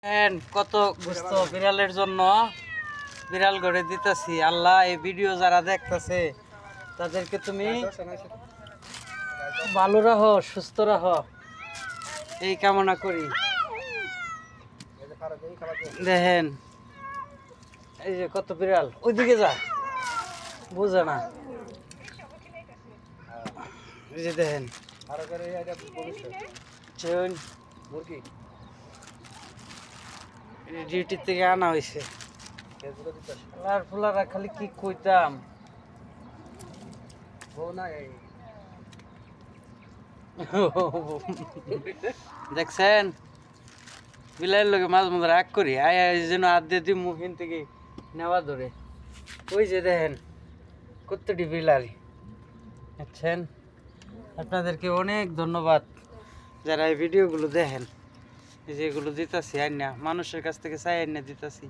কত গুস্ত বিড়ালের জন্য বিড়াল গড়ে দিতেছি। আল্লাহ, এই ভিডিও যারা দেখতেছে তাদেরকে তুমি ভালো রাখো, সুস্থ রাখো, এই কামনা করি। দেখেন এই যে কত বিড়াল, ওইদিকে যা, বুঝে না। এই যে দেখেন ডিউটি থেকে আনা হয়েছে। আর ফুলারা খালি কি কইতাম, দেখছেন বিলাইয়ের লোকে মাঝে মাঝে রাগ করি, আয় যেন আধে দিই মুখিন থেকে নেওয়া ধরে। ওই যে দেখেন কতটি বিলারি, দেখছেন। আপনাদেরকে অনেক ধন্যবাদ যারা এই ভিডিওগুলো দেখেন। এই যে এগুলো দিতেছি আইনা মানুষের কাছ থেকে চাই আইনা দিতেছি।